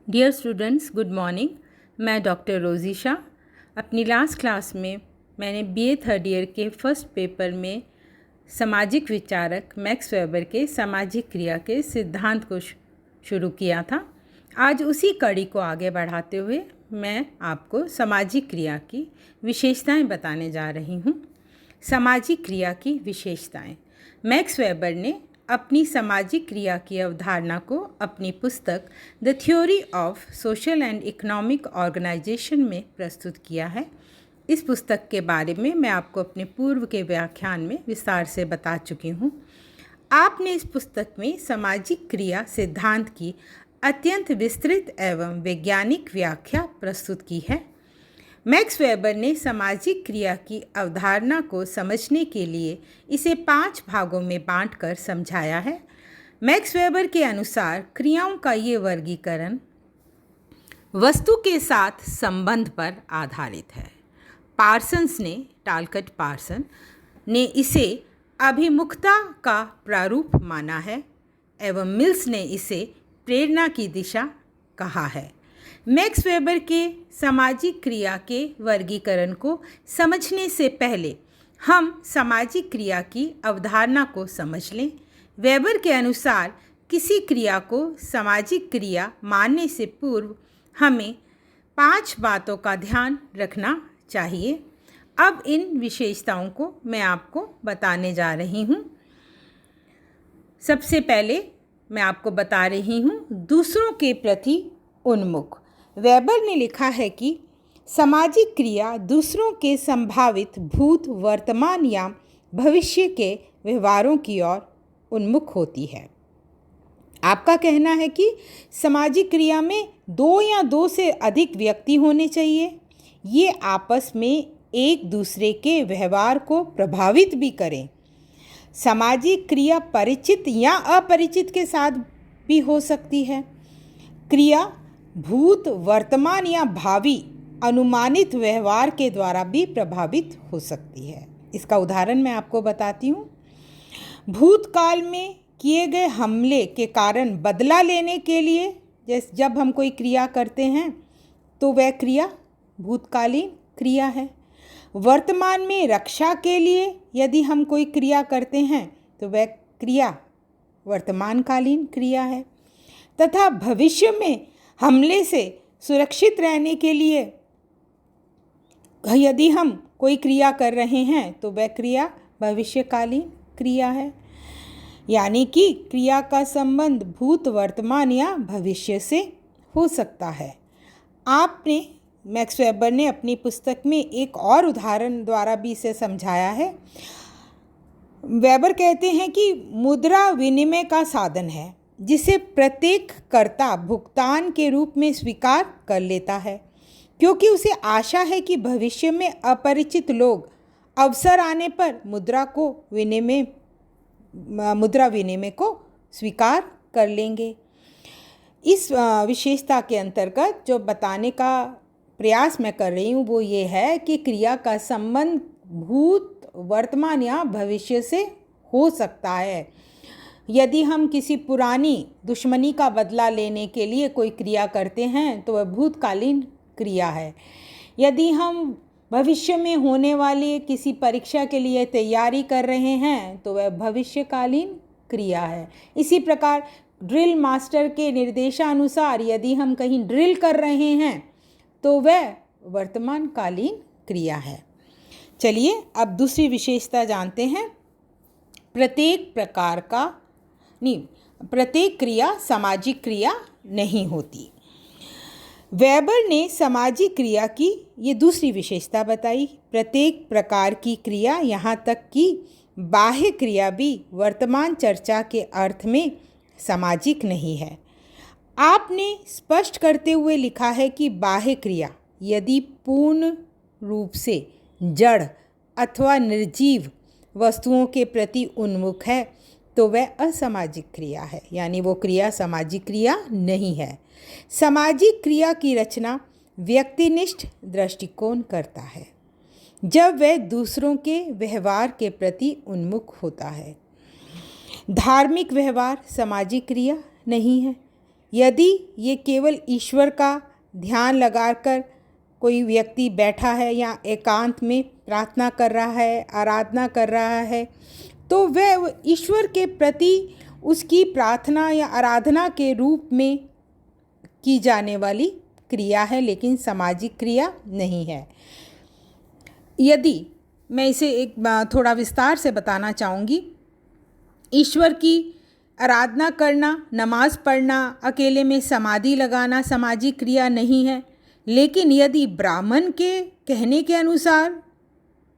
Dear students, good morning. मैं doctor Rosie Shah. अपनी last class में मैंने बीए थर्ड ईयर के फर्स्ट पेपर में सामाजिक विचारक मैक्स वेबर के सामाजिक क्रिया के सिद्धांत को शुरू किया था। आज उसी कड़ी को आगे बढ़ाते हुए मैं आपको सामाजिक क्रिया की विशेषताएं बताने जा रही हूँ। सामाजिक क्रिया की विशेषताएं। मैक्स वेबर ने अपनी सामाजिक क्रिया की अवधारणा को अपनी पुस्तक the theory of social and economic organisation में प्रस्तुत किया है। इस पुस्तक के बारे में मैं आपको अपने पूर्व के व्याख्यान में विस्तार से बता चुकी हूँ। आपने इस पुस्तक में सामाजिक क्रिया सिद्धांत की अत्यंत विस्तृत एवं वैज्ञानिक व्याख्या प्रस्तुत की है। मैक्स वेबर ने सामाजिक क्रिया की अवधारणा को समझने के लिए इसे 5 भागों में बांटकर समझाया है। मैक्स वेबर के अनुसार क्रियाओं का ये वर्गीकरण वस्तु के साथ संबंध पर आधारित है। टालकट पार्सन ने इसे अभिमुखता का प्रारूप माना है एवं मिल्स ने इसे प्रेरणा की दिशा कहा है। मैक्स वेबर के सामाजिक क्रिया के वर्गीकरण को समझने से पहले हम सामाजिक क्रिया की अवधारणा को समझ लें। वेबर के अनुसार किसी क्रिया को सामाजिक क्रिया मानने से पूर्व हमें 5 बातों का ध्यान रखना चाहिए। अब इन विशेषताओं को मैं आपको बताने जा रही हूँ। सबसे पहले मैं आपको बता रही हूँ दूसरों के प्रति उन्मुख। वेबर ने लिखा है कि सामाजिक क्रिया दूसरों के संभावित भूत, वर्तमान या भविष्य के व्यवहारों की ओर उन्मुख होती है। आपका कहना है कि सामाजिक क्रिया में 2 या 2 से अधिक व्यक्ति होने चाहिए। ये आपस में एक दूसरे के व्यवहार को प्रभावित भी करें। सामाजिक क्रिया परिचित या अपरिचित के साथ भी हो सकती है। क्रिया भूत, वर्तमान या भावी अनुमानित व्यवहार के द्वारा भी प्रभावित हो सकती है। इसका उदाहरण मैं आपको बताती हूँ। भूतकाल में किए गए हमले के कारण बदला लेने के लिए जब हम कोई क्रिया करते हैं तो वह क्रिया भूतकालीन क्रिया है। वर्तमान में रक्षा के लिए यदि हम कोई क्रिया करते हैं तो वह क्रिया वर्तमानकालीन क्रिया है। तथा भविष्य में हमले से सुरक्षित रहने के लिए यदि हम कोई क्रिया कर रहे हैं तो वह क्रिया भविष्यकालीन क्रिया है। यानी कि क्रिया का संबंध भूत, वर्तमान या भविष्य से हो सकता है। मैक्स वेबर ने अपनी पुस्तक में एक और उदाहरण द्वारा भी इसे समझाया है। वेबर कहते हैं कि मुद्रा विनिमय का साधन है जिसे प्रत्येक कर्ता भुगतान के रूप में स्वीकार कर लेता है, क्योंकि उसे आशा है कि भविष्य में अपरिचित लोग अवसर आने पर मुद्रा विनिमय को स्वीकार कर लेंगे। इस विशेषता के अंतर्गत जो बताने का प्रयास मैं कर रही हूँ वो ये है कि क्रिया का संबंध भूत, वर्तमान या भविष्य से हो सकता है। यदि हम किसी पुरानी दुश्मनी का बदला लेने के लिए कोई क्रिया करते हैं तो वह भूतकालीन क्रिया है। यदि हम भविष्य में होने वाली किसी परीक्षा के लिए तैयारी कर रहे हैं तो वह भविष्यकालीन क्रिया है। इसी प्रकार ड्रिल मास्टर के निर्देशानुसार यदि हम कहीं ड्रिल कर रहे हैं तो वह वर्तमानकालीन क्रिया है। चलिए अब दूसरी विशेषता जानते हैं। प्रत्येक क्रिया सामाजिक क्रिया नहीं होती। वेबर ने सामाजिक क्रिया की ये दूसरी विशेषता बताई। प्रत्येक प्रकार की क्रिया, यहाँ तक कि बाह्य क्रिया भी वर्तमान चर्चा के अर्थ में सामाजिक नहीं है। आपने स्पष्ट करते हुए लिखा है कि बाह्य क्रिया यदि पूर्ण रूप से जड़ अथवा निर्जीव वस्तुओं के प्रति उन्मुख है तो वह असामाजिक क्रिया है, यानी वो क्रिया सामाजिक क्रिया नहीं है। सामाजिक क्रिया की रचना व्यक्तिनिष्ठ दृष्टिकोण करता है जब वह दूसरों के व्यवहार के प्रति उन्मुख होता है। धार्मिक व्यवहार सामाजिक क्रिया नहीं है, यदि ये केवल ईश्वर का ध्यान लगाकर कोई व्यक्ति बैठा है या एकांत में प्रार्थना कर रहा है, आराधना कर रहा है, तो वह ईश्वर के प्रति उसकी प्रार्थना या आराधना के रूप में की जाने वाली क्रिया है, लेकिन सामाजिक क्रिया नहीं है। यदि मैं इसे एक थोड़ा विस्तार से बताना चाहूँगी, ईश्वर की आराधना करना, नमाज पढ़ना, अकेले में समाधि लगाना सामाजिक क्रिया नहीं है, लेकिन यदि ब्राह्मण के कहने के अनुसार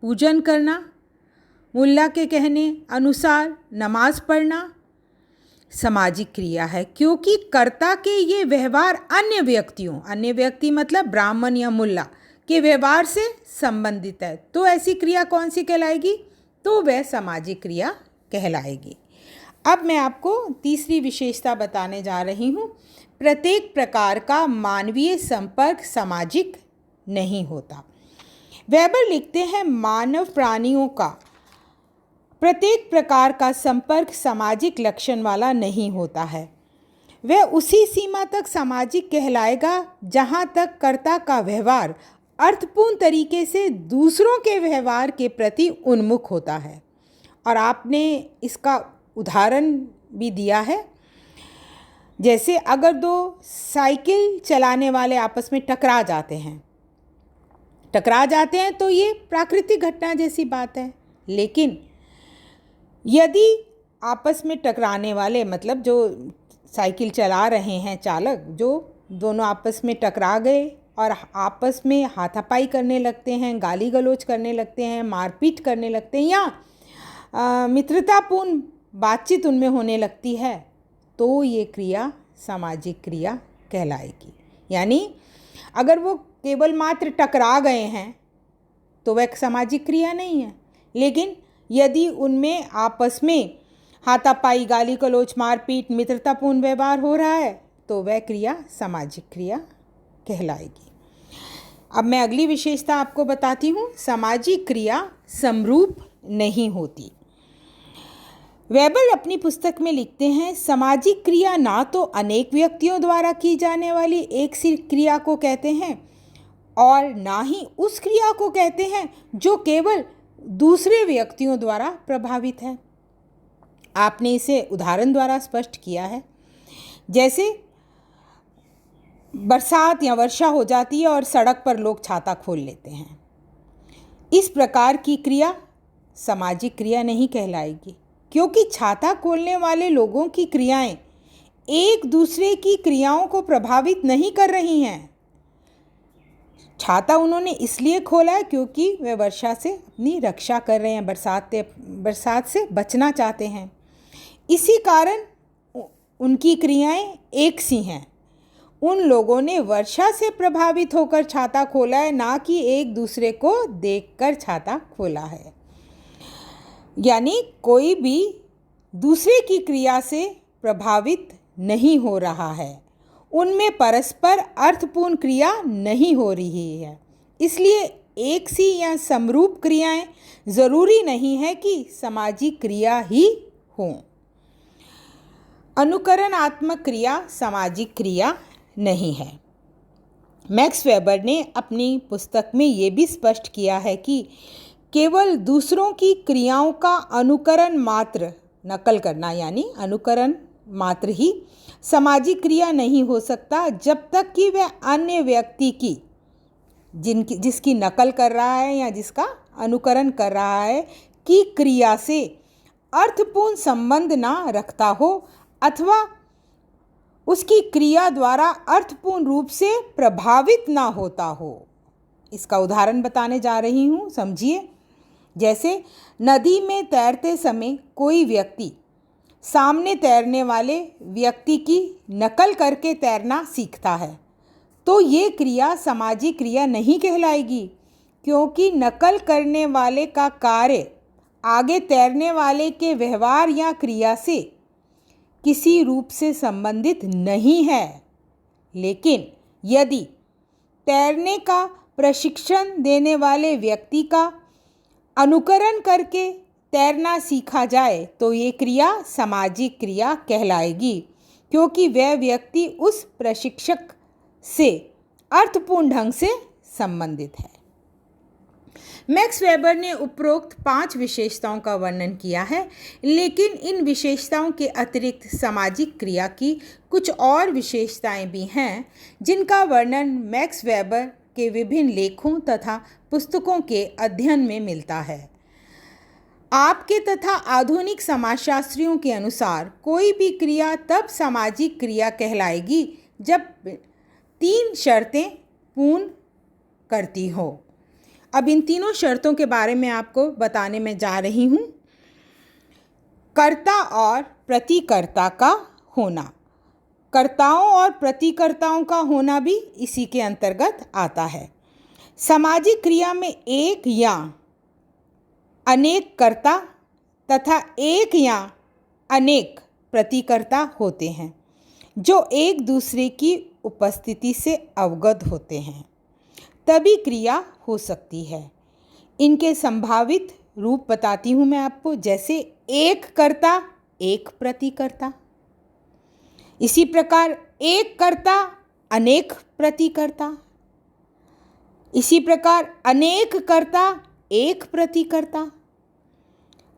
पूजन करना, मुल्ला के कहने अनुसार नमाज पढ़ना सामाजिक क्रिया है, क्योंकि कर्ता के ये व्यवहार अन्य व्यक्ति मतलब ब्राह्मण या मुल्ला के व्यवहार से संबंधित है, तो ऐसी क्रिया कौन सी कहलाएगी? तो वह सामाजिक क्रिया कहलाएगी। अब मैं आपको तीसरी विशेषता बताने जा रही हूँ। प्रत्येक प्रकार का मानवीय संपर्क सामाजिक नहीं होता। वेबर लिखते हैं, मानव प्राणियों का प्रत्येक प्रकार का संपर्क सामाजिक लक्षण वाला नहीं होता है। वह उसी सीमा तक सामाजिक कहलाएगा जहाँ तक कर्ता का व्यवहार अर्थपूर्ण तरीके से दूसरों के व्यवहार के प्रति उन्मुख होता है। और आपने इसका उदाहरण भी दिया है, जैसे अगर दो साइकिल चलाने वाले आपस में टकरा जाते हैं तो ये प्राकृतिक घटना जैसी बात है। लेकिन यदि आपस में टकराने वाले मतलब जो साइकिल चला रहे हैं चालक, जो दोनों आपस में टकरा गए और आपस में हाथापाई करने लगते हैं, गाली गलौज करने लगते हैं, मारपीट करने लगते हैं या मित्रतापूर्ण बातचीत उनमें होने लगती है, तो ये क्रिया सामाजिक क्रिया कहलाएगी। यानी अगर वो केवल मात्र टकरा गए हैं तो वह सामाजिक क्रिया नहीं है, लेकिन यदि उनमें आपस में हाथापाई, गाली गलौज, मारपीट, मित्रतापूर्ण व्यवहार हो रहा है तो वह क्रिया सामाजिक क्रिया कहलाएगी। अब मैं अगली विशेषता आपको बताती हूँ। सामाजिक क्रिया समरूप नहीं होती। वेबर अपनी पुस्तक में लिखते हैं, सामाजिक क्रिया ना तो अनेक व्यक्तियों द्वारा की जाने वाली एक सी क्रिया को कहते हैं और ना ही उस क्रिया को कहते हैं जो केवल दूसरे व्यक्तियों द्वारा प्रभावित है। आपने इसे उदाहरण द्वारा स्पष्ट किया है। जैसे बरसात या वर्षा हो जाती है और सड़क पर लोग छाता खोल लेते हैं। इस प्रकार की क्रिया सामाजिक क्रिया नहीं कहलाएगी, क्योंकि छाता खोलने वाले लोगों की क्रियाएं एक दूसरे की क्रियाओं को प्रभावित नहीं कर रही हैं। छाता उन्होंने इसलिए खोला है क्योंकि वे वर्षा से अपनी रक्षा कर रहे हैं, बरसात से बचना चाहते हैं। इसी कारण उनकी क्रियाएं एक सी हैं। उन लोगों ने वर्षा से प्रभावित होकर छाता खोला है, ना कि एक दूसरे को देखकर छाता खोला है। यानी कोई भी दूसरे की क्रिया से प्रभावित नहीं हो रहा है, उनमें परस्पर अर्थपूर्ण क्रिया नहीं हो रही है। इसलिए एक सी या समरूप क्रियाएं जरूरी नहीं है कि सामाजिक क्रिया ही हो। अनुकरणात्मक क्रिया सामाजिक क्रिया नहीं है। मैक्स वेबर ने अपनी पुस्तक में ये भी स्पष्ट किया है कि केवल दूसरों की क्रियाओं का अनुकरण मात्र, नकल करना यानी अनुकरण मात्र ही सामाजिक क्रिया नहीं हो सकता, जब तक कि वह अन्य व्यक्ति की जिसकी नकल कर रहा है या जिसका अनुकरण कर रहा है की क्रिया से अर्थपूर्ण संबंध ना रखता हो अथवा उसकी क्रिया द्वारा अर्थपूर्ण रूप से प्रभावित ना होता हो। इसका उदाहरण बताने जा रही हूँ, समझिए। जैसे नदी में तैरते समय कोई व्यक्ति सामने तैरने वाले व्यक्ति की नकल करके तैरना सीखता है, तो ये क्रिया सामाजिक क्रिया नहीं कहलाएगी, क्योंकि नकल करने वाले का कार्य आगे तैरने वाले के व्यवहार या क्रिया से किसी रूप से संबंधित नहीं है। लेकिन यदि तैरने का प्रशिक्षण देने वाले व्यक्ति का अनुकरण करके तैरना सीखा जाए तो ये क्रिया सामाजिक क्रिया कहलाएगी, क्योंकि वह व्यक्ति उस प्रशिक्षक से अर्थपूर्ण ढंग से संबंधित है। मैक्स वेबर ने उपरोक्त 5 विशेषताओं का वर्णन किया है, लेकिन इन विशेषताओं के अतिरिक्त सामाजिक क्रिया की कुछ और विशेषताएं भी हैं जिनका वर्णन मैक्स वेबर के विभिन्न लेखों तथा पुस्तकों के अध्ययन में मिलता है। आपके तथा आधुनिक समाजशास्त्रियों के अनुसार कोई भी क्रिया तब सामाजिक क्रिया कहलाएगी जब 3 शर्तें पूर्ण करती हो। अब इन तीनों शर्तों के बारे में आपको बताने में जा रही हूँ। कर्ता और प्रतिकर्ता का होना, कर्ताओं और प्रतिकर्ताओं का होना भी इसी के अंतर्गत आता है। सामाजिक क्रिया में एक या अनेक कर्ता तथा एक या अनेक प्रतिकर्ता होते हैं जो एक दूसरे की उपस्थिति से अवगत होते हैं, तभी क्रिया हो सकती है। इनके संभावित रूप बताती हूँ मैं आपको, जैसे एक कर्ता एक प्रतिकर्ता, इसी प्रकार एक कर्ता अनेक प्रतिकर्ता, इसी प्रकार अनेक कर्ता एक प्रतिकर्ता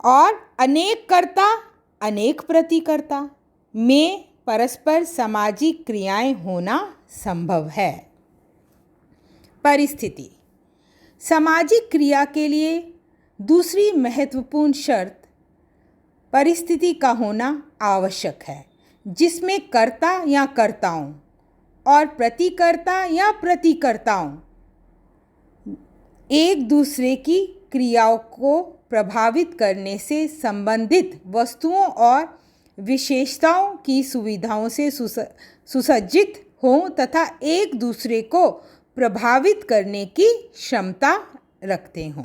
और अनेक कर्ता अनेक प्रतिकर्ता में परस्पर सामाजिक क्रियाएं होना संभव है। परिस्थिति, सामाजिक क्रिया के लिए दूसरी महत्वपूर्ण शर्त परिस्थिति का होना आवश्यक है, जिसमें कर्ता या कर्ताओं और प्रतिकर्ता या प्रतिकर्ताओं एक दूसरे की क्रियाओं को प्रभावित करने से संबंधित वस्तुओं और विशेषताओं की सुविधाओं से सुसज्जित हों तथा एक दूसरे को प्रभावित करने की क्षमता रखते हों।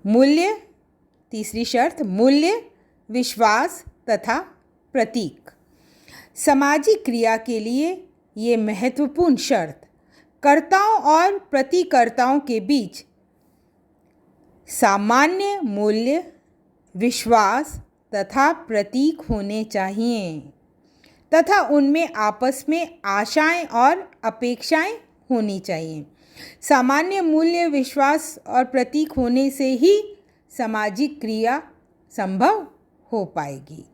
मूल्य, तीसरी शर्त, मूल्य, विश्वास तथा प्रतीक। सामाजिक क्रिया के लिए ये महत्वपूर्ण शर्त कर्ताओं और प्रतिकर्ताओं के बीच सामान्य मूल्य, विश्वास तथा प्रतीक होने चाहिए तथा उनमें आपस में आशाएं और अपेक्षाएं होनी चाहिए। सामान्य मूल्य, विश्वास और प्रतीक होने से ही सामाजिक क्रिया संभव हो पाएगी।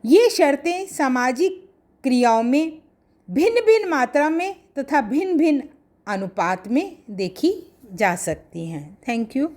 ये शर्तें सामाजिक क्रियाओं में भिन्न भिन्न मात्रा में तथा भिन्न भिन्न अनुपात में देखी जा सकती हैं। Thank you.